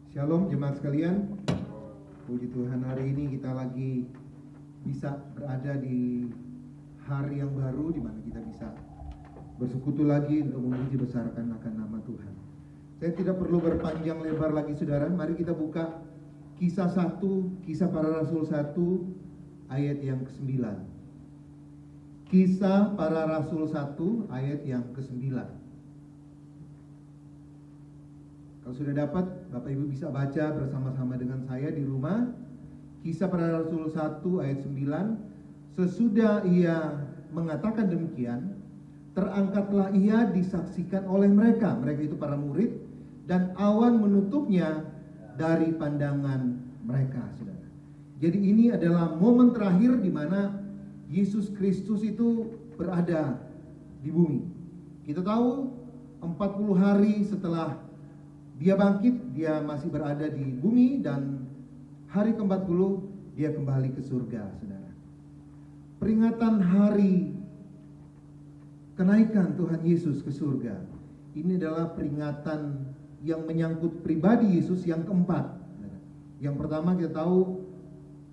Shalom jemaat sekalian. Puji Tuhan, hari ini kita lagi bisa berada di hari yang baru di mana kita bisa bersekutu lagi untuk memuji besarkan akan nama Tuhan. Saya tidak perlu berpanjang lebar lagi saudara. Mari kita buka Kisah 1, Kisah Para Rasul 1 ayat yang ke-9. Kisah Para Rasul 1 ayat yang ke-9. Kalau sudah dapat, Bapak Ibu bisa baca bersama-sama dengan saya di rumah. Kisah Para Rasul 1 ayat 9. Sesudah ia mengatakan demikian, terangkatlah ia disaksikan oleh mereka. Mereka itu para murid, dan awan menutupnya dari pandangan mereka, saudara. Jadi ini adalah momen terakhir di mana Yesus Kristus itu berada di bumi. Kita tahu 40 hari setelah dia bangkit, dia masih berada di bumi, dan hari ke-40 dia kembali ke surga, saudara. Peringatan hari kenaikan Tuhan Yesus ke surga, ini adalah peringatan yang menyangkut pribadi Yesus yang keempat. Yang pertama kita tahu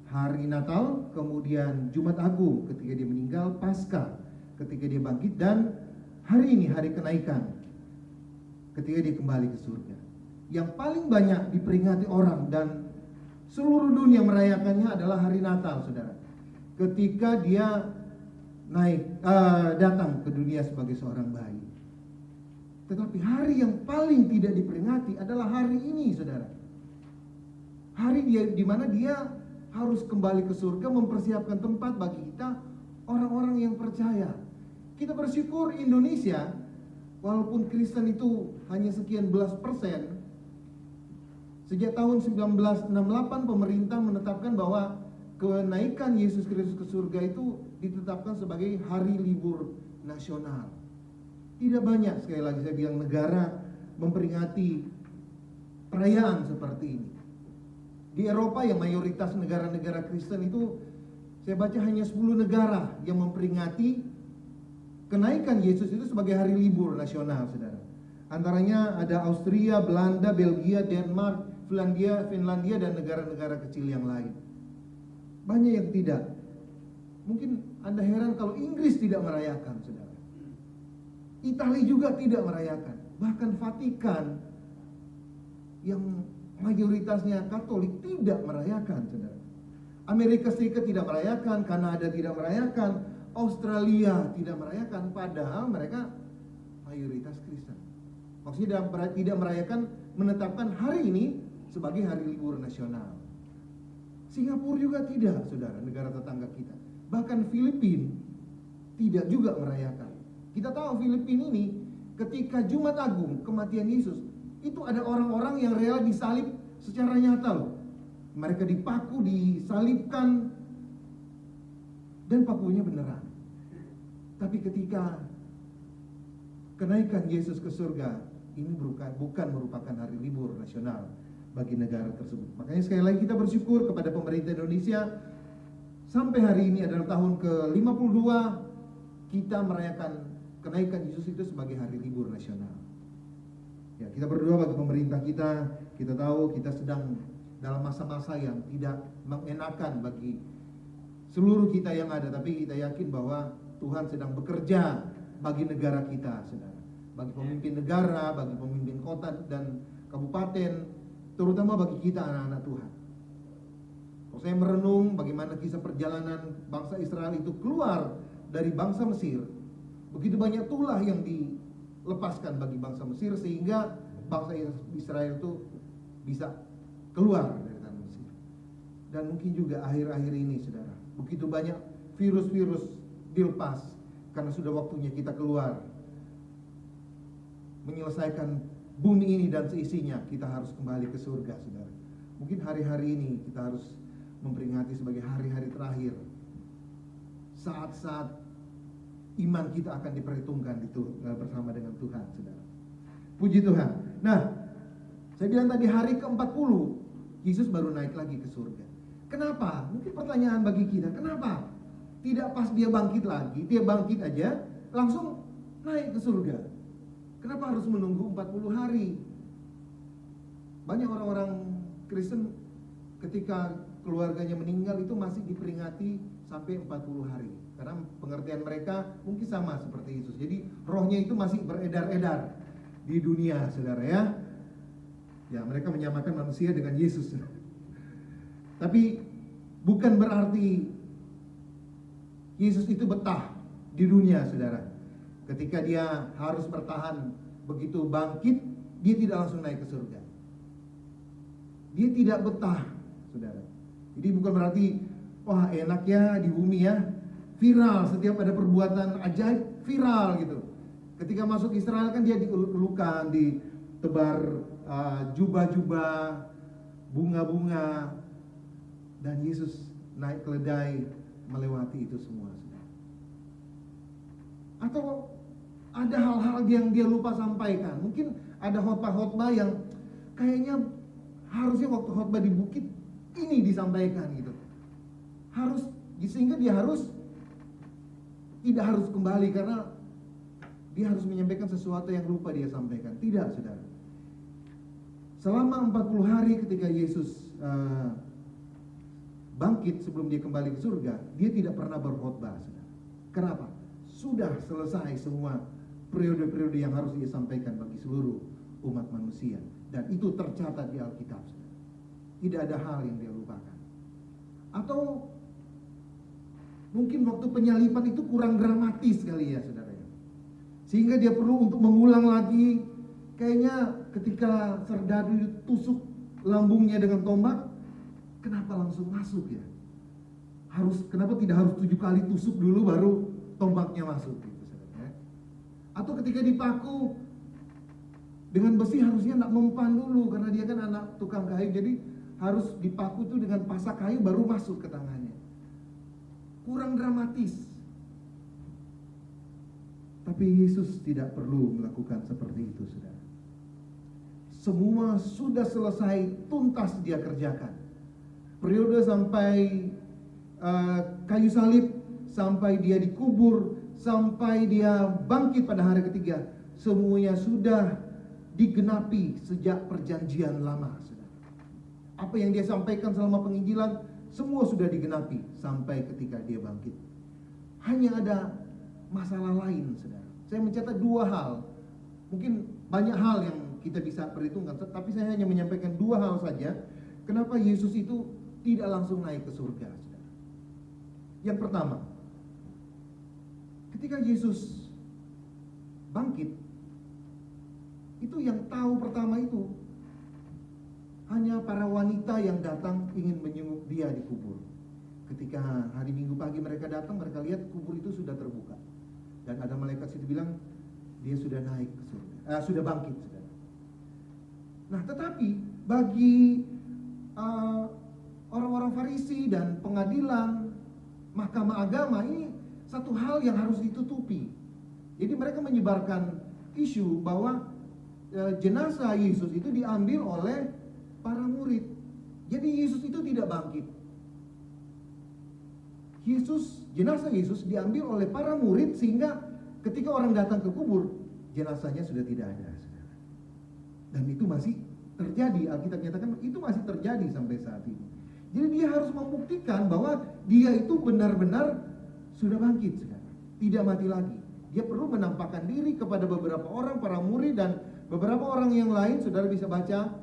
hari Natal, kemudian Jumat Agung ketika dia meninggal, Paskah ketika dia bangkit, dan hari ini hari kenaikan ketika dia kembali ke surga. Yang paling banyak diperingati orang dan seluruh dunia merayakannya adalah hari Natal, saudara. Ketika dia datang ke dunia sebagai seorang bayi. Tetapi hari yang paling tidak diperingati adalah hari ini, saudara. Hari dia di mana dia harus kembali ke surga, mempersiapkan tempat bagi kita orang-orang yang percaya. Kita bersyukur Indonesia, walaupun Kristen itu hanya sekian belas persen, sejak tahun 1968 pemerintah menetapkan bahwa kenaikan Yesus Kristus ke surga itu ditetapkan sebagai hari libur nasional. Tidak banyak, sekali lagi saya bilang, negara memperingati perayaan seperti ini. Di Eropa yang mayoritas negara-negara Kristen itu, saya baca hanya 10 negara yang memperingati kenaikan Yesus itu sebagai hari libur nasional, saudara. Antaranya ada Austria, Belanda, Belgia, Denmark, Finlandia, dan negara-negara kecil yang lain. Banyak yang tidak. Mungkin Anda heran kalau Inggris tidak merayakan, saudara. Italia juga tidak merayakan. Bahkan Vatikan yang mayoritasnya Katolik tidak merayakan, saudara. Amerika Serikat tidak merayakan, Kanada tidak merayakan, Australia tidak merayakan, padahal mereka mayoritas Kristen. Maksudnya tidak merayakan, menetapkan hari ini sebagai hari libur nasional. Singapura juga tidak, saudara, negara tetangga kita. Bahkan Filipina tidak juga merayakan. Kita tahu Filipina ini ketika Jumat Agung kematian Yesus, itu ada orang-orang yang rela disalib secara nyata loh. Mereka dipaku, disalibkan, dan pakunya beneran. Tapi ketika kenaikan Yesus ke surga, ini bukan merupakan hari libur nasional bagi negara tersebut. Makanya sekali lagi kita bersyukur kepada pemerintah Indonesia, sampai hari ini adalah tahun ke-52 kita merayakan kenaikan Yesus itu sebagai hari libur nasional. Ya, kita berdoa bagi pemerintah kita. Kita tahu kita sedang dalam masa-masa yang tidak mengenakan bagi seluruh kita yang ada, tapi kita yakin bahwa Tuhan sedang bekerja bagi negara kita, saudara. Bagi pemimpin negara, bagi pemimpin kota dan kabupaten, terutama bagi kita anak-anak Tuhan. Kalau saya merenung bagaimana kisah perjalanan bangsa Israel itu keluar dari bangsa Mesir, begitu banyak tulah yang dilepaskan bagi bangsa Mesir sehingga bangsa Israel itu bisa keluar dari tanah Mesir. Dan mungkin juga akhir-akhir ini, saudara, begitu banyak virus-virus dilepas karena sudah waktunya kita keluar menyelesaikan bumi ini dan seisinya. Kita harus kembali ke surga, saudara. Mungkin hari-hari ini kita harus memperingati sebagai hari-hari terakhir, saat-saat iman kita akan diperhitungkan itu bersama dengan Tuhan, saudara. Puji Tuhan. Nah, saya bilang tadi hari ke-40 Yesus baru naik lagi ke surga. Kenapa? Mungkin pertanyaan bagi kita, kenapa tidak pas dia bangkit lagi, dia bangkit aja langsung naik ke surga? Kenapa harus menunggu 40 hari? Banyak orang-orang Kristen ketika keluarganya meninggal itu masih diperingati sampai 40 hari. Karena pengertian mereka mungkin sama seperti Yesus. Jadi rohnya itu masih beredar-edar di dunia, saudara ya. Ya, mereka menyamakan manusia dengan Yesus. Tapi bukan berarti Yesus itu betah di dunia, saudara. Ketika dia harus bertahan, begitu bangkit, dia tidak langsung naik ke surga. Dia tidak betah, saudara. Jadi bukan berarti, wah enak ya di bumi ya, viral, setiap ada perbuatan ajaib, viral gitu. Ketika masuk Israel kan dia dieluk-elukan, ditebar jubah-jubah, bunga-bunga, dan Yesus naik keledai melewati itu semua. Atau ada hal-hal yang dia lupa sampaikan. Mungkin ada khotbah-khotbah yang kayaknya harusnya waktu khotbah di bukit ini disampaikan gitu. Sehingga dia tidak harus kembali karena dia harus menyampaikan sesuatu yang lupa dia sampaikan. Tidak, saudara. Selama 40 hari ketika Yesus bangkit sebelum dia kembali ke surga, dia tidak pernah berkhotbah, saudara. Kenapa? Sudah selesai semua periode-periode yang harus dia sampaikan bagi seluruh umat manusia. Dan itu tercatat di Alkitab, saudara. Tidak ada hal yang dia lupakan. Atau mungkin waktu penyalipan itu kurang dramatis kali ya, saudara. Sehingga dia perlu untuk mengulang lagi. Kayaknya ketika serdadu tusuk lambungnya dengan tombak, kenapa langsung masuk ya? Kenapa tidak harus 7 kali tusuk dulu baru tombaknya masuk gitu, saudara. Atau ketika dipaku dengan besi harusnya tidak mempan dulu karena dia kan anak tukang kayu, jadi harus dipaku tuh dengan pasak kayu baru masuk ke tangannya. Kurang dramatis. Tapi Yesus tidak perlu melakukan seperti itu, saudara. Semua sudah selesai, tuntas dia kerjakan. Periode sampai kayu salib, sampai dia dikubur, sampai dia bangkit pada hari ketiga, semuanya sudah digenapi sejak perjanjian lama, saudara. Apa yang dia sampaikan selama penginjilan semua sudah digenapi sampai ketika dia bangkit. Hanya ada masalah lain, saudara. Saya mencatat 2 hal. Mungkin banyak hal yang kita bisa perhitungkan, tapi saya hanya menyampaikan 2 hal saja. Kenapa Yesus itu tidak langsung naik ke surga, saudara? Yang pertama, ketika Yesus bangkit, itu yang tahu pertama itu hanya para wanita yang datang ingin menjenguk dia di kubur. Ketika hari Minggu pagi mereka datang, mereka lihat kubur itu sudah terbuka. Dan ada malaikat situ bilang, dia sudah naik ke surga, sudah bangkit, saudara. Nah, tetapi bagi orang-orang Farisi dan pengadilan mahkamah agama, ini satu hal yang harus ditutupi. Jadi mereka menyebarkan isu bahwa jenazah Yesus itu diambil oleh para murid. Jadi Yesus itu tidak bangkit. Jenazah Yesus diambil oleh para murid sehingga ketika orang datang ke kubur, jenazahnya sudah tidak ada, saudara. Dan itu masih terjadi. Alkitab nyatakan itu masih terjadi sampai saat ini. Jadi dia harus membuktikan bahwa dia itu benar-benar sudah bangkit, saudara. Tidak mati lagi. Dia perlu menampakkan diri kepada beberapa orang, para murid dan beberapa orang yang lain, saudara bisa baca,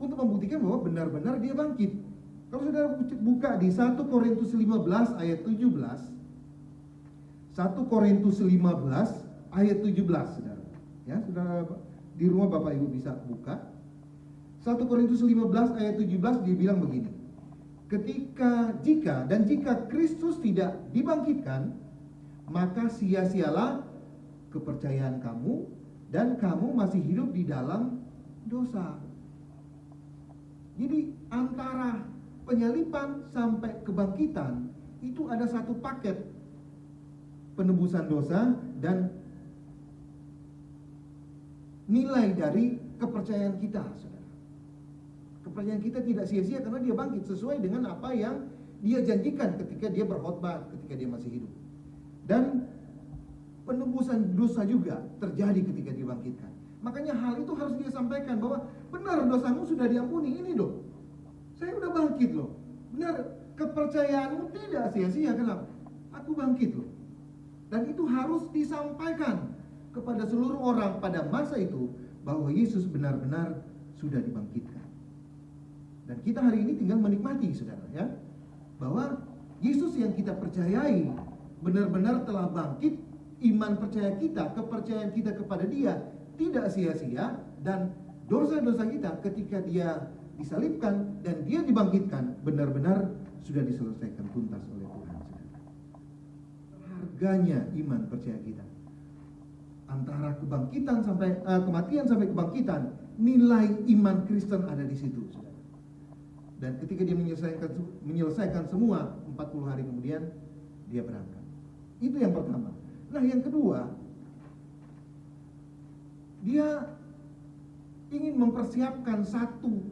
untuk membuktikan bahwa benar-benar dia bangkit. Kalau saudara buka di 1 Korintus 15 ayat 17, 1 Korintus 15 ayat 17, saudara. Ya, saudara di rumah Bapak Ibu bisa buka. 1 Korintus 15 ayat 17 dia bilang begini. Jika Kristus tidak dibangkitkan, maka sia-sialah kepercayaan kamu dan kamu masih hidup di dalam dosa. Jadi antara penyalipan sampai kebangkitan itu ada satu paket penebusan dosa dan nilai dari kepercayaan kita, saudara. Kepercayaan kita tidak sia-sia karena dia bangkit sesuai dengan apa yang dia janjikan ketika dia berkhotbah, ketika dia masih hidup. Dan penebusan dosa juga terjadi ketika dibangkitkan. Makanya hal itu harus dia sampaikan bahwa benar dosamu sudah diampuni, ini loh. Saya udah bangkit loh. Benar, kepercayaanmu tidak sia-sia. Kenapa? Aku bangkit loh. Dan itu harus disampaikan kepada seluruh orang pada masa itu bahwa Yesus benar-benar sudah dibangkitkan. Dan kita hari ini tinggal menikmati, saudara, ya, bahwa Yesus yang kita percayai benar-benar telah bangkit. Iman percaya kita, kepercayaan kita kepada Dia tidak sia-sia, dan dosa-dosa kita ketika Dia disalibkan dan Dia dibangkitkan benar-benar sudah diselesaikan tuntas oleh Tuhan. Harganya iman percaya kita antara kebangkitan sampai kematian sampai kebangkitan, nilai iman Kristen ada di situ, saudara. Dan ketika dia menyelesaikan semua, 40 hari kemudian dia berangkat. Itu yang pertama. Nah, yang kedua, dia ingin mempersiapkan satu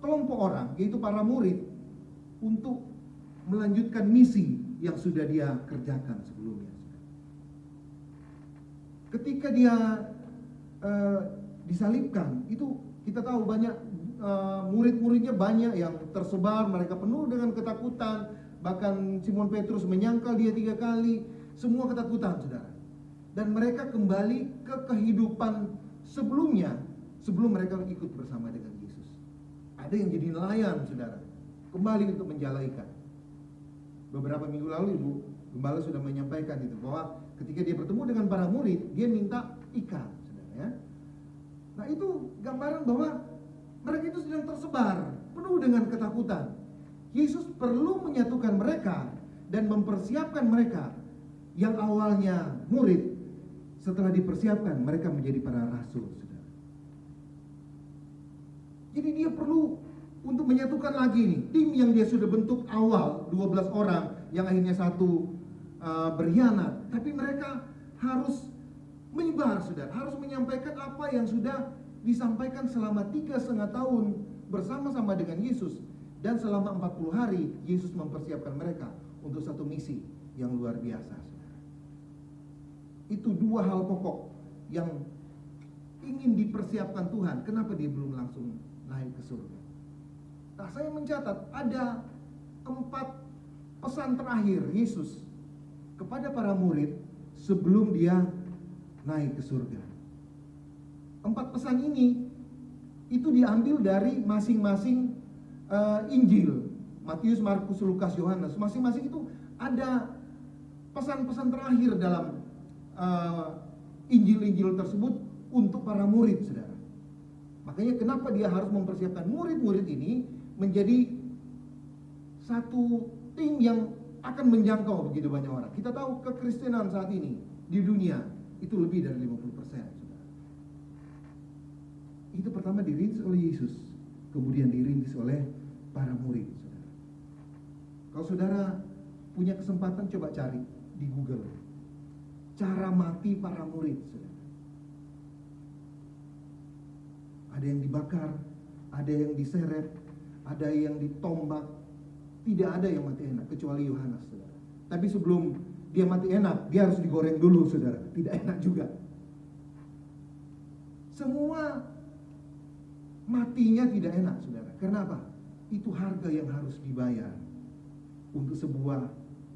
kelompok orang, yaitu para murid, untuk melanjutkan misi yang sudah dia kerjakan sebelumnya. Ketika dia disalibkan, itu kita tahu banyak murid-muridnya banyak yang tersebar, mereka penuh dengan ketakutan. Bahkan Simon Petrus menyangkal dia 3 kali, semua ketakutan, saudara. Dan mereka kembali ke kehidupan sebelumnya, sebelum mereka ikut bersama dengan Yesus. Ada yang jadi nelayan, saudara, kembali untuk menjalaikan. Beberapa minggu lalu Ibu Gembala sudah menyampaikan itu, bahwa ketika dia bertemu dengan para murid, dia minta ikan, saudara, ya. Nah, itu gambaran bahwa mereka itu sedang tersebar, penuh dengan ketakutan. Yesus perlu menyatukan mereka dan mempersiapkan mereka yang awalnya murid. Setelah dipersiapkan, mereka menjadi para rasul, saudara. Jadi dia perlu untuk menyatukan lagi nih tim yang dia sudah bentuk awal, 12 orang yang akhirnya satu berkhianat. Tapi mereka harus menyebar, saudara, harus menyampaikan apa yang sudah disampaikan selama 3,5 tahun bersama-sama dengan Yesus. Dan selama 40 hari Yesus mempersiapkan mereka untuk satu misi yang luar biasa. Itu 2 hal pokok yang ingin dipersiapkan Tuhan. Kenapa dia belum langsung naik ke surga? Nah, saya mencatat ada 4 pesan terakhir Yesus kepada para murid sebelum dia naik ke surga. 4 pesan ini itu diambil dari masing-masing Injil, Matius, Markus, Lukas, Yohanes. Masing-masing itu ada pesan-pesan terakhir dalam Injil-Injil tersebut untuk para murid, saudara. Makanya kenapa dia harus mempersiapkan murid-murid ini menjadi satu tim yang akan menjangkau begitu banyak orang. Kita tahu kekristenan saat ini di dunia itu lebih dari 50%, saudara. Itu pertama dirintis oleh Yesus, kemudian dirintis oleh para murid, saudara. Kalau saudara punya kesempatan, coba cari di Google cara mati para murid, saudara. Ada yang dibakar, ada yang diseret, ada yang ditombak. Tidak ada yang mati enak kecuali Yohanes, saudara. Tapi sebelum dia mati enak, dia harus digoreng dulu, saudara. Tidak enak juga. Semua matinya tidak enak, saudara. Kenapa? Itu harga yang harus dibayar untuk sebuah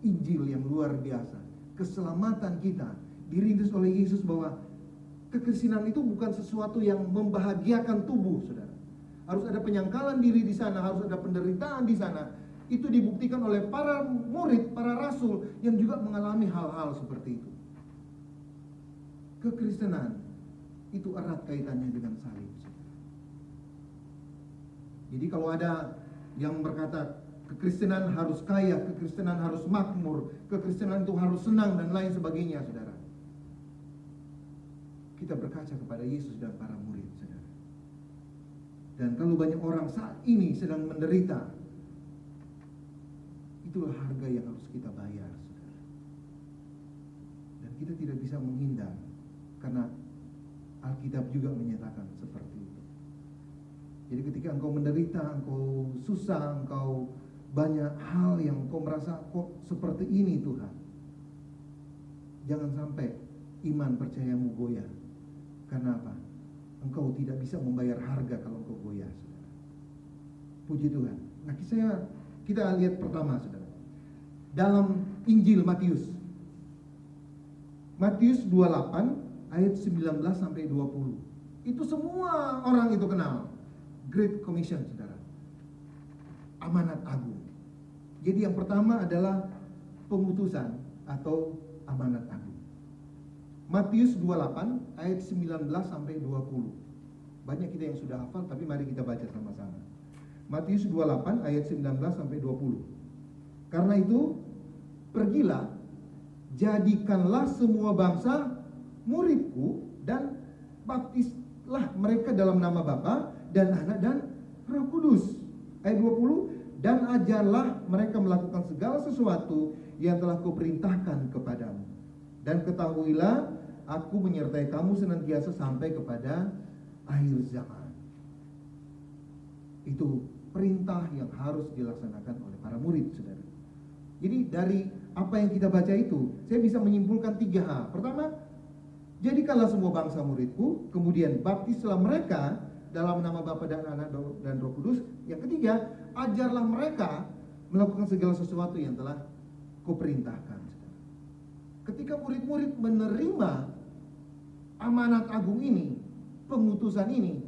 Injil yang luar biasa. Keselamatan kita dirintis oleh Yesus, bahwa kekristenan itu bukan sesuatu yang membahagiakan tubuh, saudara. Harus ada penyangkalan diri di sana, harus ada penderitaan di sana. Itu dibuktikan oleh para murid, para rasul yang juga mengalami hal-hal seperti itu. Kekristenan itu erat kaitannya dengan salib, saudara. Jadi kalau ada yang berkata kekristenan harus kaya, kekristenan harus makmur, kekristenan itu harus senang dan lain sebagainya, saudara, kita berkaca kepada Yesus dan para murid, saudara. Dan kalau banyak orang saat ini sedang menderita, itulah harga yang harus kita bayar, saudara. Dan kita tidak bisa menghindar, karena Alkitab juga menyatakan seperti itu. Jadi ketika engkau menderita, engkau susah, engkau banyak hal yang engkau merasa kok seperti ini Tuhan, jangan sampai iman percayamu goyah. Karena apa? Engkau tidak bisa membayar harga kalau engkau goyah, saudara. Puji Tuhan. Nah, kita lihat pertama, saudara. Dalam Injil Matius 28 ayat 19 sampai 20. Itu semua orang itu kenal. Great Commission, saudara. Amanat agung. Jadi yang pertama adalah pengutusan atau amanat agung. Matius 28 ayat 19 sampai 20. Banyak kita yang sudah hafal, tapi mari kita baca sama-sama. Matius 28 ayat 19 sampai 20. Karena itu, pergilah, jadikanlah semua bangsa muridku, dan baptislah mereka dalam nama Bapa dan Anak dan Roh Kudus. Ayat 20, dan ajarlah mereka melakukan segala sesuatu yang telah kuperintahkan kepadamu. Dan ketahuilah, aku menyertai kamu senantiasa sampai kepada akhir zaman. Itu perintah yang harus dilaksanakan oleh para murid, saudara. Jadi dari apa yang kita baca itu, saya bisa menyimpulkan 3 hal. Pertama, jadikanlah semua bangsa muridku. Kemudian baptislah mereka dalam nama Bapa dan Anak dan Roh Kudus. Yang ketiga, ajarlah mereka melakukan segala sesuatu yang telah kuperintahkan. Ketika murid-murid menerima amanat agung ini, pengutusan ini,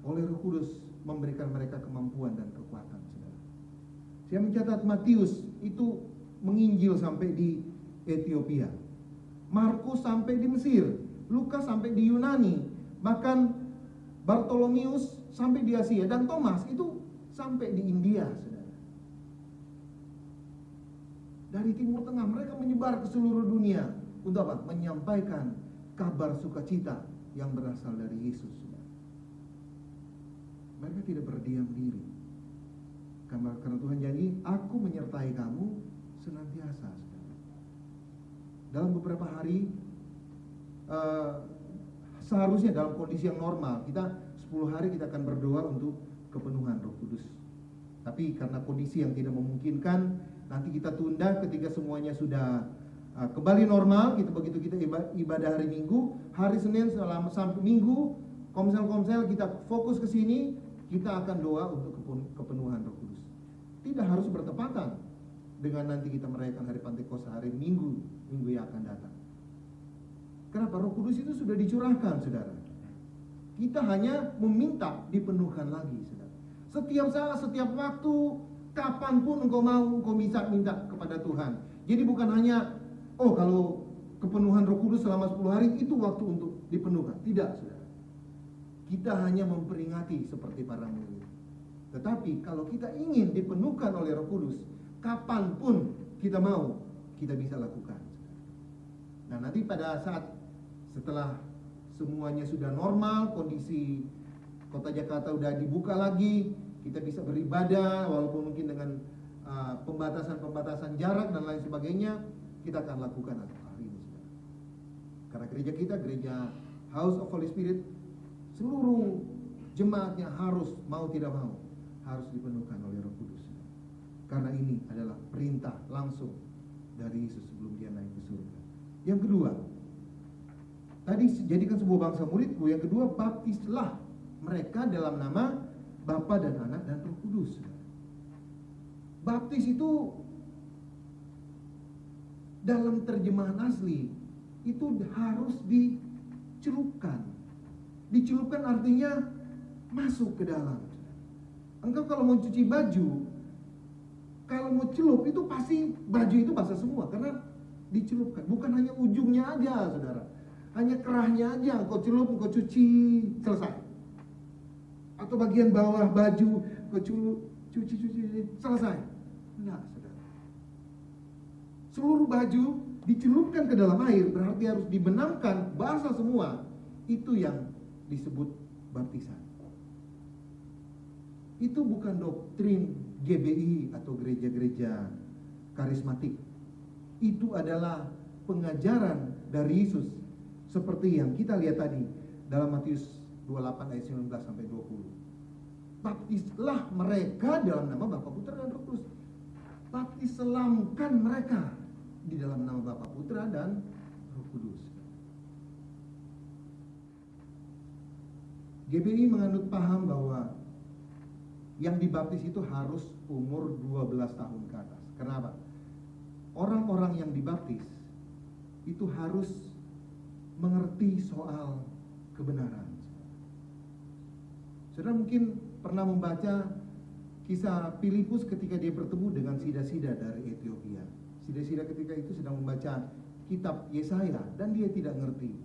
oleh Roh Kudus memberikan mereka kemampuan dan kekuatan, saudara. Saya mencatat Matius itu menginjil sampai di Ethiopia, Markus sampai di Mesir, Lukas sampai di Yunani, bahkan Bartolomeus sampai di Asia, dan Thomas itu sampai di India, saudara. Dari Timur Tengah mereka menyebar ke seluruh dunia untuk apa? Menyampaikan kabar sukacita yang berasal dari Yesus, saudara. Mereka tidak berdiam diri. Karena Tuhan janji, aku menyertai kamu senantiasa, saudara. Dalam beberapa hari, seharusnya dalam kondisi yang normal, kita 10 hari kita akan berdoa untuk kepenuhan Roh Kudus. Tapi karena kondisi yang tidak memungkinkan, nanti kita tunda ketika semuanya sudah kembali normal. Begitu kita ibadah hari Minggu, hari Senin sampai Minggu, komsel kita fokus ke sini, kita akan doa untuk kepenuhan Roh Kudus. Tidak harus bertepatan dengan nanti kita merayakan hari Pentakosta, hari Minggu yang akan datang. Kenapa? Roh Kudus itu sudah dicurahkan, saudara. Kita hanya meminta dipenuhkan lagi, saudara. Setiap saat, setiap waktu, kapanpun engkau mau, engkau bisa minta kepada Tuhan. Jadi bukan hanya, kalau kepenuhan Roh Kudus selama 10 hari itu waktu untuk dipenuhkan. Tidak, saudara. Kita hanya memperingati seperti para murid. Tetapi kalau kita ingin dipenuhkan oleh Roh Kudus, kapanpun kita mau, kita bisa lakukan. Nah, nanti pada saat setelah semuanya sudah normal, kondisi Kota Jakarta sudah dibuka lagi, kita bisa beribadah walaupun mungkin dengan pembatasan jarak dan lain sebagainya, kita akan lakukan hal ini, saudara. Karena gereja kita, gereja House of Holy Spirit, seluruh jemaatnya harus, mau tidak mau, harus dipenuhkan oleh Roh Kudus. Karena ini adalah perintah langsung dari Yesus sebelum dia naik ke surga. Yang kedua, tadi jadikan sebuah bangsa muridku. Yang kedua, baptislah mereka dalam nama Bapa dan Anak dan Roh Kudus. Baptis itu dalam terjemahan asli itu harus dicelupkan. Dicelupkan artinya masuk ke dalam. Engkau kalau mau cuci baju, kalau mau celup itu pasti baju itu basah semua karena dicelupkan. Bukan hanya ujungnya aja, saudara. Hanya kerahnya aja engkau celup, engkau cuci, selesai. Atau bagian bawah baju engkau cuci, selesai. Enggak, saudara. Seluruh baju dicelupkan ke dalam air, berarti harus dibenamkan, basah semua. Itu yang disebut baptisan. Itu bukan doktrin GBI atau gereja-gereja karismatik. Itu adalah pengajaran dari Yesus seperti yang kita lihat tadi dalam Matius 28 ayat 19 sampai 20. Baptislah mereka dalam nama Bapa, Putra dan Roh Kudus. Baptis selamkan mereka di dalam nama Bapa, Putra dan Roh Kudus. GBI menganut paham bahwa yang dibaptis itu harus umur 12 tahun ke atas. Kenapa? Orang-orang yang dibaptis itu harus mengerti soal kebenaran. Saudara mungkin pernah membaca kisah Filipus ketika dia bertemu dengan sida-sida dari Ethiopia. Sida-sida ketika itu sedang membaca kitab Yesaya dan dia tidak ngerti.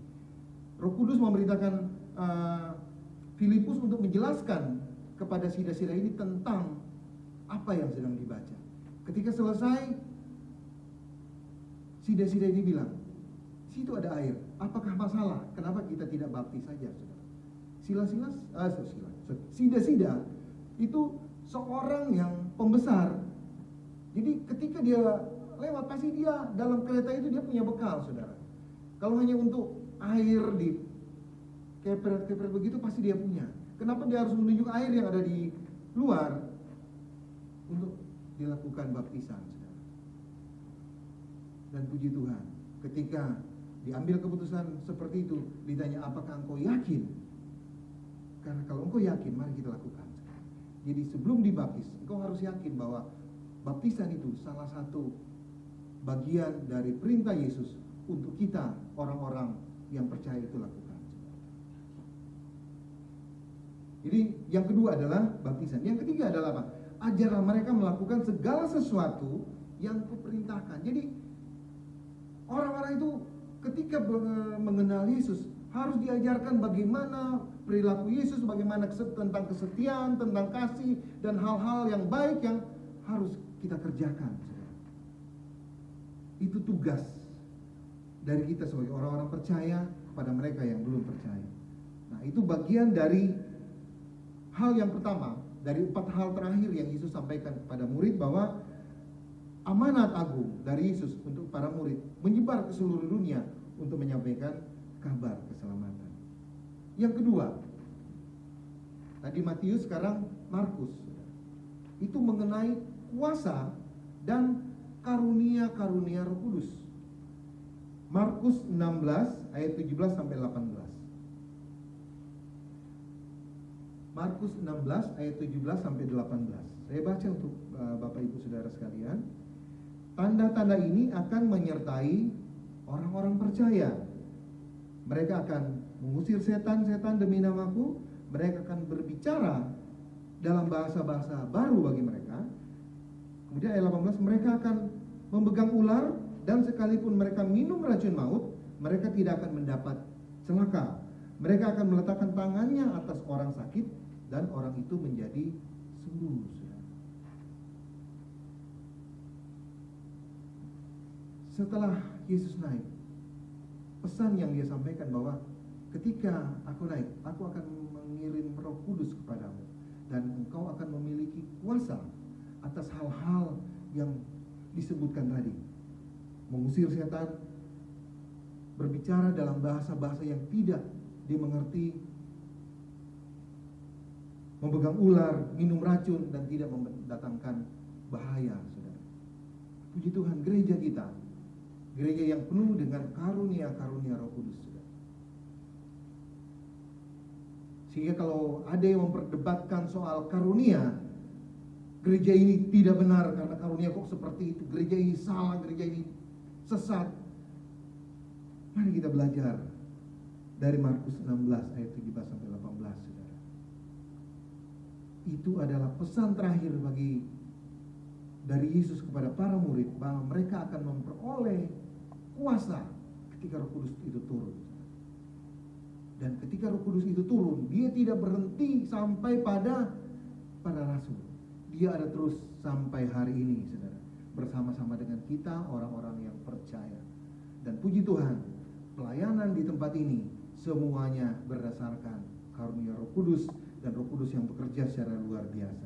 Roh Kudus memerintahkan Filipus untuk menjelaskan kepada sida-sida ini tentang apa yang sedang dibaca. Ketika selesai, sida-sida ini bilang, situ ada air, apakah masalah? Kenapa kita tidak baptis saja, saudara? Sida-sida itu seorang yang pembesar. Jadi ketika dia lewat, pasti dia dalam kereta itu dia punya bekal, saudara. Kalau hanya untuk air di kepret-kepret begitu, pasti dia punya. Kenapa dia harus menunjuk air yang ada di luar untuk dilakukan baptisan, saudara? Dan puji Tuhan, ketika diambil keputusan seperti itu, ditanya apakah engkau yakin? Karena kalau engkau yakin, mari kita lakukan. Jadi sebelum dibaptis, engkau harus yakin bahwa baptisan itu salah satu bagian dari perintah Yesus untuk kita, orang-orang yang percaya itu lakukan. Jadi yang kedua adalah baptisan. Yang ketiga adalah apa? Ajarlah mereka melakukan segala sesuatu yang kuperintahkan. Jadi orang-orang itu ketika mengenal Yesus harus diajarkan bagaimana perilaku Yesus, bagaimana tentang kesetiaan, tentang kasih, dan hal-hal yang baik yang harus kita kerjakan. Itu tugas dari kita sebagai orang-orang percaya pada mereka yang belum percaya. Nah, itu bagian dari hal yang pertama dari 4 hal terakhir yang Yesus sampaikan kepada murid, bahwa amanat agung dari Yesus untuk para murid menyebar ke seluruh dunia untuk menyampaikan kabar keselamatan. Yang kedua, tadi Matius, sekarang Markus, itu mengenai kuasa dan karunia-karunia Roh Kudus. Markus 16 ayat 17 sampai 18. Markus 16 ayat 17 sampai 18. Saya baca untuk Bapak Ibu Saudara sekalian. Tanda-tanda ini akan menyertai orang-orang percaya. Mereka akan mengusir setan-setan demi namaku. Mereka akan berbicara dalam bahasa-bahasa baru bagi mereka. Kemudian ayat 18, mereka akan memegang ular, dan sekalipun mereka minum racun maut, mereka tidak akan mendapat celaka. Mereka akan meletakkan tangannya atas orang sakit, dan orang itu menjadi sembuh. Setelah Yesus naik, pesan yang dia sampaikan bahwa ketika aku naik, aku akan mengirim Roh Kudus kepadamu, dan engkau akan memiliki kuasa atas hal-hal yang disebutkan tadi. Mengusir setan, berbicara dalam bahasa-bahasa yang tidak dimengerti, memegang ular, minum racun, dan tidak mendatangkan bahaya, saudara. Puji Tuhan, gereja kita, gereja yang penuh dengan karunia-karunia Roh Kudus, saudara. Sehingga kalau ada yang memperdebatkan soal karunia, gereja ini tidak benar karena karunia kok seperti itu, gereja ini salah, gereja ini sesat. Mari kita belajar dari Markus 16 ayat 17 sampai 18, saudara. Itu adalah pesan terakhir dari Yesus kepada para murid, bahwa mereka akan memperoleh kuasa ketika Roh Kudus itu turun. Dan ketika Roh Kudus itu turun, dia tidak berhenti sampai pada rasul. Dia ada terus sampai hari ini, saudara, bersama-sama dengan kita, orang-orang yang percaya. Dan puji Tuhan, pelayanan di tempat ini semuanya berdasarkan karunia Roh Kudus, dan Roh Kudus yang bekerja secara luar biasa.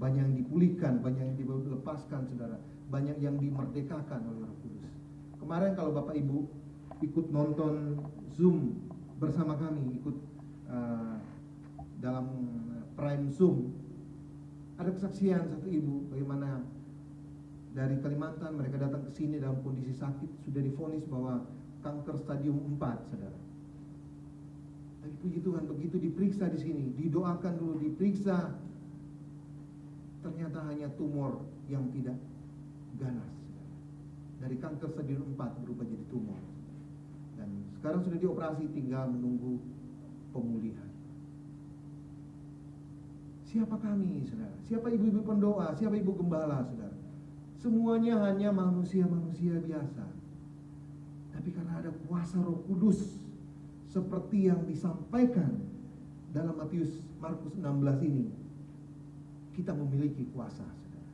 Banyak yang dipulihkan, banyak yang dilepaskan, saudara, banyak yang dimerdekakan oleh Roh Kudus. Kemarin kalau Bapak Ibu ikut nonton Zoom bersama kami, ikut dalam Prime Zoom, ada kesaksian satu ibu bagaimana dari Kalimantan mereka datang ke sini dalam kondisi sakit, sudah divonis bahwa kanker stadium 4, saudara. Tapi puji Tuhan, begitu diperiksa di sini, didoakan dulu, diperiksa, ternyata hanya tumor yang tidak ganas. Dari kanker stadium 4 berubah jadi tumor. Dan sekarang sudah dioperasi, tinggal menunggu pemulihan. Siapa kami, saudara? Siapa ibu-ibu pendoa? Siapa ibu gembala, saudara? Semuanya hanya manusia-manusia biasa. Tapi karena ada kuasa Roh Kudus, seperti yang disampaikan dalam Markus 16 ini, kita memiliki kuasa, saudara.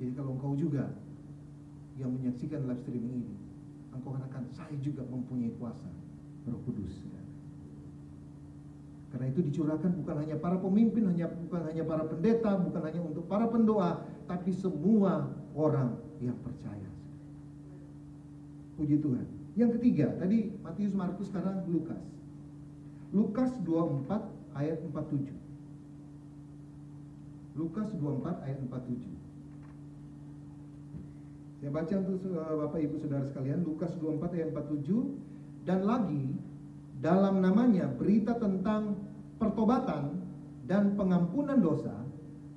Jadi kalau engkau juga yang menyaksikan live streaming ini, engkau katakan, saya juga mempunyai kuasa Roh Kudus, saudara. Karena itu dicurahkan bukan hanya para pemimpin, bukan hanya para pendeta, bukan hanya untuk para pendoa, tapi semua orang yang percaya. Puji Tuhan. Yang ketiga, tadi Matius, Markus, sekarang Lukas. Lukas 24 ayat 47. Lukas 24 ayat 47. Saya baca untuk Bapak Ibu Saudara sekalian, Lukas 24 ayat 47. Dan lagi, dalam namanya berita tentang pertobatan dan pengampunan dosa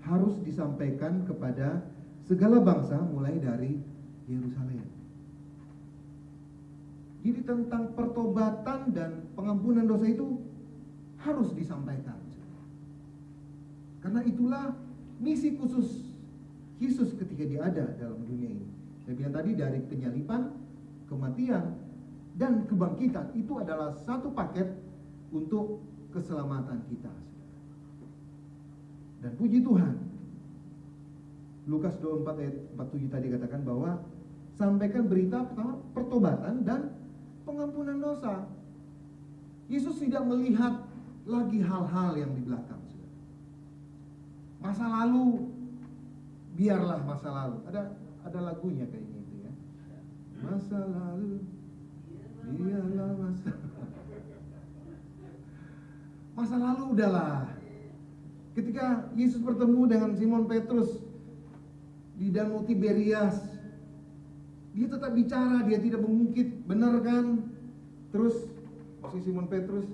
harus disampaikan kepada segala bangsa mulai dari Yerusalem. Jadi tentang pertobatan dan pengampunan dosa itu harus disampaikan. Karena itulah misi khusus Yesus ketika dia ada dalam dunia ini. Saya bilang tadi, dari penyaliban, kematian, dan kebangkitan, itu adalah satu paket untuk keselamatan kita. Dan puji Tuhan, Lukas 24 ayat 47 tadi katakan bahwa sampaikan berita pertama pertobatan dan pengampunan dosa. Yesus tidak melihat lagi hal-hal yang di belakang. Masa lalu, biarlah masa lalu. Ada lagunya kayaknya itu ya. Masa lalu, biarlah masa lalu udahlah. Ketika Yesus bertemu dengan Simon Petrus di Danau Tiberias, dia tetap bicara, dia tidak mengungkit, benar kan? Terus si Simon Petrus,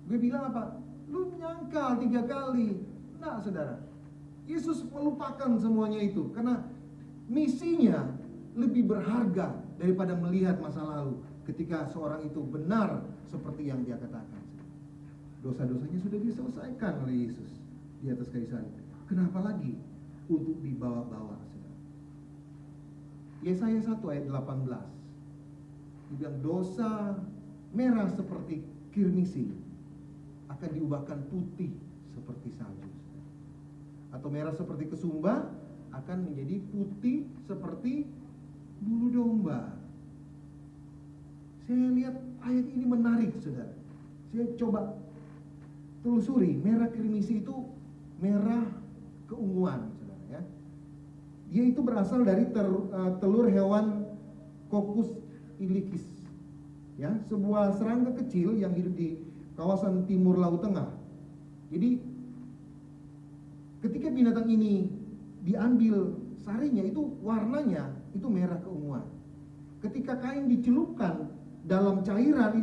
gue bilang apa? Lu nyangkal 3 kali. Nah, saudara, Yesus melupakan semuanya itu karena misinya lebih berharga daripada melihat masa lalu. Ketika seorang itu benar seperti yang dia katakan, dosa-dosanya sudah diselesaikan oleh Yesus di atas kayu salib. Kenapa lagi untuk dibawa-bawa, saudara? Yesaya 1 ayat 18 dibilang dosa merah seperti kirmisi akan diubahkan putih seperti salju, atau merah seperti kesumba akan menjadi putih seperti bulu domba. Saya lihat ayat ini menarik, saudara. Saya coba telusuri, merah kirmisi itu merah keunguan, saudara ya. Dia itu berasal dari telur hewan Coccus ilicis, ya, sebuah serangga kecil yang hidup di kawasan timur Laut Tengah. Jadi ketika binatang ini diambil sarinya, itu warnanya itu merah keunguan. Ketika kain dicelupkan dalam cairan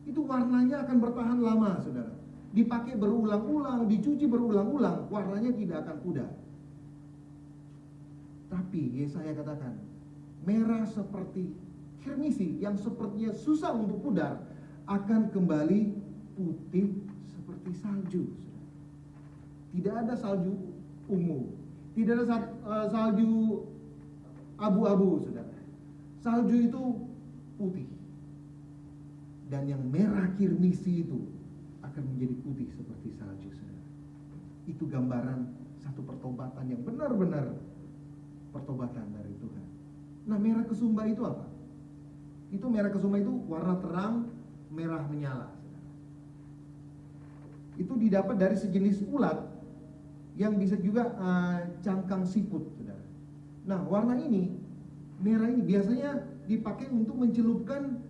itu warnanya akan bertahan lama, saudara. Dipakai berulang-ulang, dicuci berulang-ulang, warnanya tidak akan pudar. Tapi Yesaya katakan, merah seperti kirmisi yang sepertinya susah untuk pudar akan kembali putih seperti salju. Tidak ada salju ungu, tidak ada salju abu-abu, saudara. Salju itu putih. Dan yang merah kirmisi itu akan menjadi putih seperti salju, saudara. Itu gambaran satu pertobatan yang benar-benar pertobatan dari Tuhan. Nah, merah kesumba itu apa? Itu merah kesumba itu warna terang, merah menyala, saudara. Itu didapat dari sejenis ulat yang bisa juga cangkang siput, saudara. Nah, warna ini, merah ini biasanya dipakai untuk mencelupkan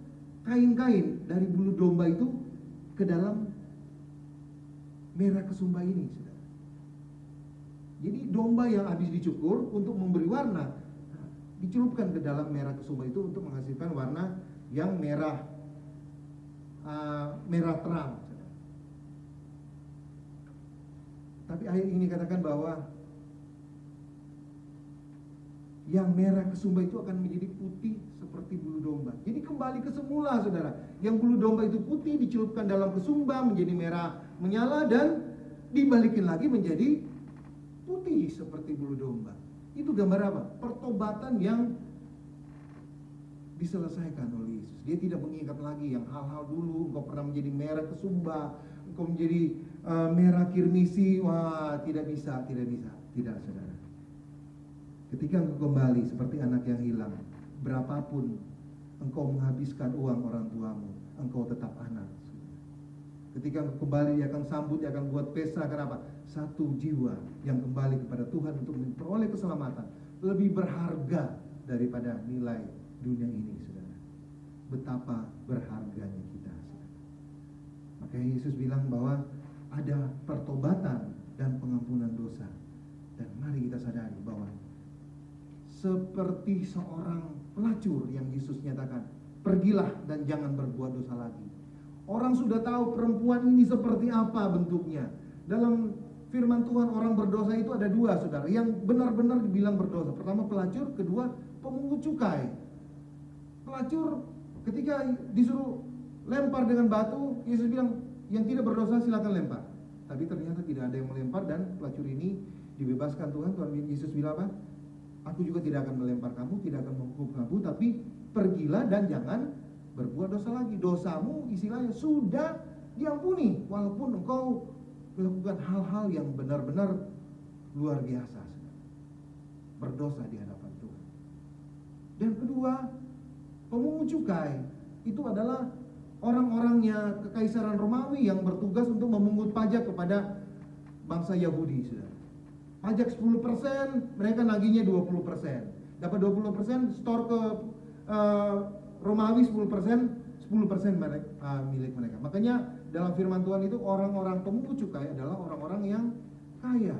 kain-kain dari bulu domba itu ke dalam merah kesumba ini, saudara. Jadi domba yang habis dicukur untuk memberi warna, dicelupkan ke dalam merah kesumba itu untuk menghasilkan warna yang merah merah terang. Tapi ayat ini katakan bahwa yang merah kesumba itu akan menjadi putih seperti bulu domba. Jadi kembali ke semula, saudara. Yang bulu domba itu putih dicelupkan dalam kesumba menjadi merah menyala dan dibalikin lagi menjadi putih seperti bulu domba. Itu gambar apa? Pertobatan yang diselesaikan oleh Yesus. Dia tidak mengingat lagi yang hal-hal dulu. Engkau pernah menjadi merah kesumba, engkau menjadi merah kirmisi. Wah, tidak bisa. Tidak, saudara. Ketika engkau kembali seperti anak yang hilang, berapapun engkau menghabiskan uang orang tuamu, engkau tetap anak. Ketika engkau kembali, dia akan sambut, dia akan buat pesta. Kenapa? Satu jiwa yang kembali kepada Tuhan untuk memperoleh keselamatan lebih berharga daripada nilai dunia ini, saudara. Betapa berharganya kita, saudara. Makanya Yesus bilang bahwa ada pertobatan dan pengampunan dosa. Dan mari kita sadari bahwa seperti seorang pelacur yang Yesus nyatakan, pergilah dan jangan berbuat dosa lagi. Orang sudah tahu perempuan ini seperti apa bentuknya. Dalam firman Tuhan, orang berdosa itu ada dua, saudara, yang benar-benar dibilang berdosa. Pertama pelacur, kedua pemungut cukai. Pelacur ketika disuruh lempar dengan batu, Yesus bilang yang tidak berdosa silakan lempar. Tapi ternyata tidak ada yang melempar dan pelacur ini dibebaskan Tuhan. Tuhan Yesus bilang apa? Aku juga tidak akan melempar kamu, tidak akan menghukum kamu, tapi pergilah dan jangan berbuat dosa lagi. Dosamu istilahnya sudah diampuni, walaupun engkau melakukan hal-hal yang benar-benar luar biasa, berdosa di hadapan Tuhan. Dan kedua, pemungut cukai itu adalah orang-orangnya kekaisaran Romawi yang bertugas untuk memungut pajak kepada bangsa Yahudi, saudara. Pajak 10%, mereka nagihnya 20%. Dapat 20%, store ke Romawi 10%, 10% milik mereka. Makanya dalam firman Tuhan itu orang-orang pemungut cukai adalah orang-orang yang kaya.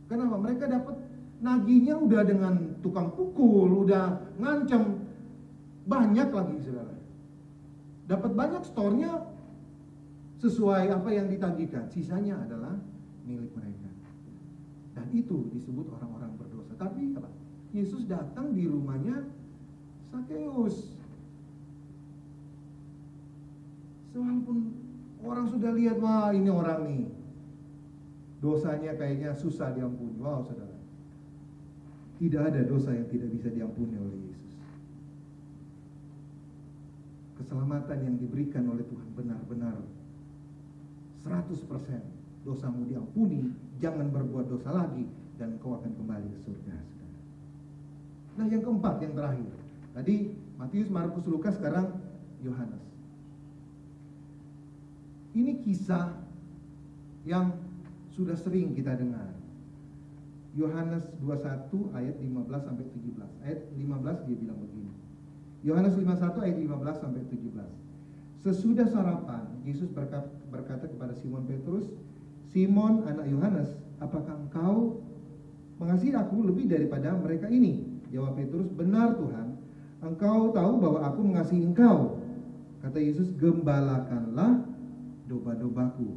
Kenapa? Mereka dapat nagihnya udah dengan tukang pukul, udah ngancam, banyak lagi, saudara. Dapat banyak, store-nya sesuai apa yang ditagihkan. Sisanya adalah milik mereka. Dan itu disebut orang-orang berdosa. Tapi apa? Yesus datang di rumahnya Sakeus. Walaupun orang sudah lihat, wah ini orang nih dosanya kayaknya susah diampuni. Wow, saudara, tidak ada dosa yang tidak bisa diampuni oleh Yesus. Keselamatan yang diberikan oleh Tuhan benar-benar 100%. Dosamu diampuni, jangan berbuat dosa lagi, dan kau akan kembali ke surga, saudara. Nah, yang keempat, yang terakhir. Tadi Matius, Markus, Lukas, sekarang Yohanes. Ini kisah yang sudah sering kita dengar. Yohanes 21 ayat 15 sampai 17. Ayat 15 dia bilang begini. Yohanes 51 ayat 15 sampai 17. Sesudah sarapan, Yesus berkata kepada Simon Petrus, Simon anak Yohanes, apakah engkau mengasihi aku lebih daripada mereka ini? Jawab Petrus, benar Tuhan, engkau tahu bahwa aku mengasihi engkau. Kata Yesus, gembalakanlah domba-dombaku.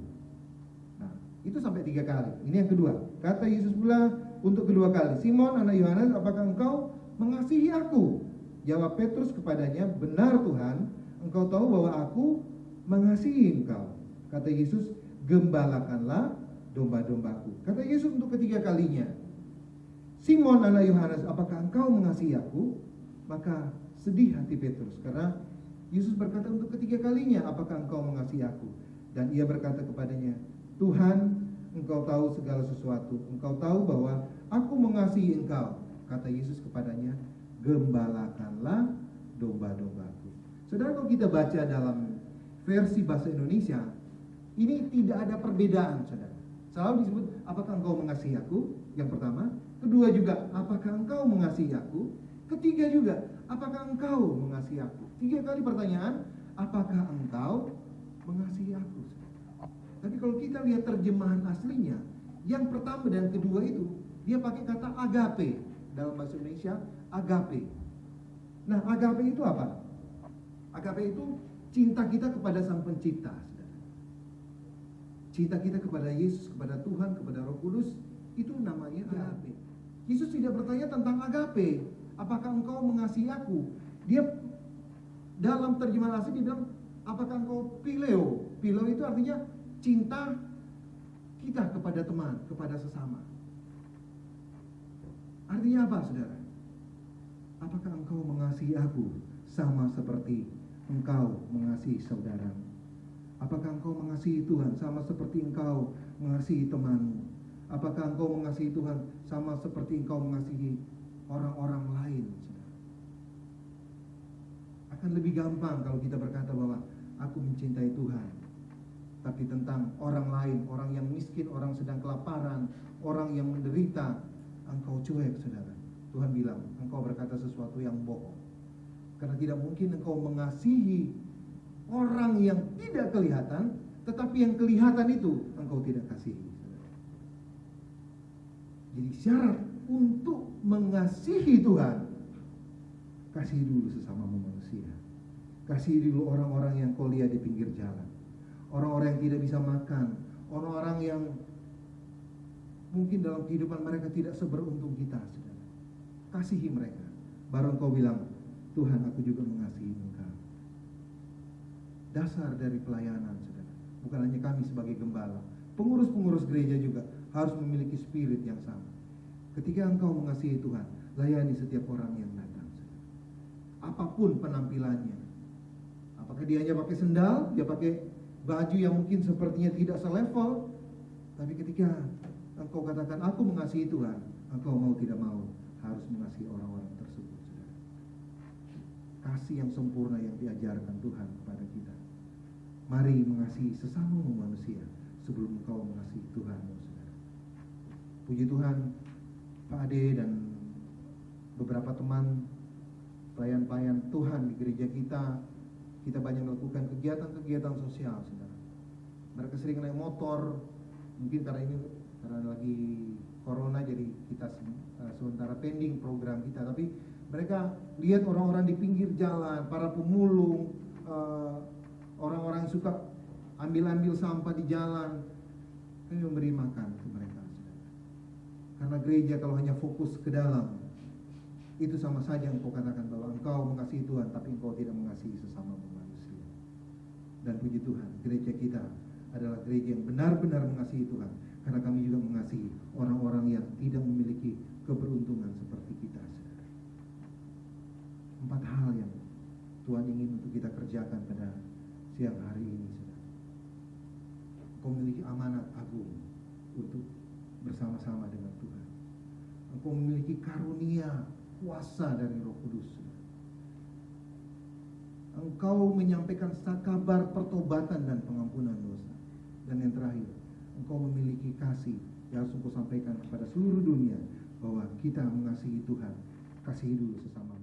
Nah, itu sampai 3 kali. Ini yang kedua. Kata Yesus pula untuk kedua kali, Simon anak Yohanes, apakah engkau mengasihi aku? Jawab Petrus kepadanya, benar Tuhan, engkau tahu bahwa aku mengasihi engkau. Kata Yesus, gembalakanlah domba-dombaku. Kata Yesus untuk ketiga kalinya, Simon anak Yohanes, apakah engkau mengasihi aku? Maka sedih hati Petrus, karena Yesus berkata untuk ketiga kalinya, apakah engkau mengasihi aku? Dan ia berkata kepadanya, Tuhan, engkau tahu segala sesuatu, engkau tahu bahwa aku mengasihi engkau. Kata Yesus kepadanya, gembalakanlah domba-dombaku. Saudara, kalau kita baca dalam versi bahasa Indonesia, ini tidak ada perbedaan, saudara. Selalu disebut, apakah engkau mengasihi aku? Yang pertama. Kedua juga, apakah engkau mengasihi aku? Ketiga juga, apakah engkau mengasihi aku? 3 kali pertanyaan, apakah engkau mengasihi aku? Tapi kalau kita lihat terjemahan aslinya, yang pertama dan kedua itu, dia pakai kata agape. Dalam bahasa Indonesia, agape. Nah, agape itu apa? Agape itu cinta kita kepada Sang Pencipta, saudara. Cinta kita kepada Yesus, kepada Tuhan, kepada Roh Kudus, itu namanya agape. Yesus tidak bertanya tentang agape, apakah engkau mengasihi aku? Dia dalam terjemahan asli dia bilang, apakah engkau phileo? Phileo itu artinya cinta kita kepada teman, kepada sesama. Artinya apa, saudara? Apakah engkau mengasihi aku sama seperti engkau mengasihi saudara? Apakah engkau mengasihi Tuhan sama seperti engkau mengasihi temanmu? Apakah engkau mengasihi Tuhan sama seperti engkau mengasihi orang-orang lain, saudara? Akan lebih gampang kalau kita berkata bahwa aku mencintai Tuhan, tapi tentang orang lain, orang yang miskin, orang sedang kelaparan, orang yang menderita, engkau cuek, saudara. Tuhan bilang, engkau berkata sesuatu yang bohong. Karena tidak mungkin engkau mengasihi orang yang tidak kelihatan, tetapi yang kelihatan itu engkau tidak kasihi. Jadi syarat untuk mengasihi Tuhan, kasih dulu sesama manusia. Kasih dulu orang-orang yang kau lihat di pinggir jalan, orang-orang yang tidak bisa makan, orang-orang yang mungkin dalam kehidupan mereka tidak seberuntung kita, saudara. Kasihi mereka. Baru engkau bilang, Tuhan, aku juga mengasihi engkau. Dasar dari pelayanan, saudara, bukan hanya kami sebagai gembala, pengurus-pengurus gereja juga harus memiliki spirit yang sama. Ketika engkau mengasihi Tuhan, layani setiap orang yang datang, saudara. Apapun penampilannya, apakah dia hanya pakai sendal, dia pakai baju yang mungkin sepertinya tidak selevel, tapi ketika engkau katakan aku mengasihi Tuhan, engkau mau tidak mau harus mengasihi orang-orang tersebut, saudara. Kasih yang sempurna yang diajarkan Tuhan kepada kita. Mari mengasihi sesama manusia sebelum engkau mengasihi Tuhan, saudara. Puji Tuhan, Pak Ade dan beberapa teman pelayan-pelayan Tuhan di gereja kita banyak melakukan kegiatan-kegiatan sosial, saudara. Mereka sering naik motor, mungkin karena lagi corona jadi kita sementara pending program kita, tapi mereka lihat orang-orang di pinggir jalan, para pemulung, orang-orang yang suka ambil-ambil sampah di jalan, kami memberi makan ke mereka, saudara. Karena gereja kalau hanya fokus ke dalam, itu sama saja engkau katakan bahwa engkau mengasihi Tuhan tapi engkau tidak mengasihi sesama manusia. Dan puji Tuhan, gereja kita adalah gereja yang benar-benar mengasihi Tuhan, karena kami juga mengasihi orang-orang yang tidak memiliki keberuntungan seperti kita, saudara. 4 hal yang Tuhan ingin untuk kita kerjakan pada siang hari ini, saudara. Engkau memiliki amanat agung untuk bersama-sama dengan Tuhan. Engkau memiliki karunia kuasa dari Roh Kudus, saudara. Engkau menyampaikan kabar pertobatan dan pengampunan dosa. Dan yang terakhir, engkau memiliki kasih yang harus engkau sampaikan kepada seluruh dunia bahwa kita mengasihi Tuhan. Kasihi dulu sesama.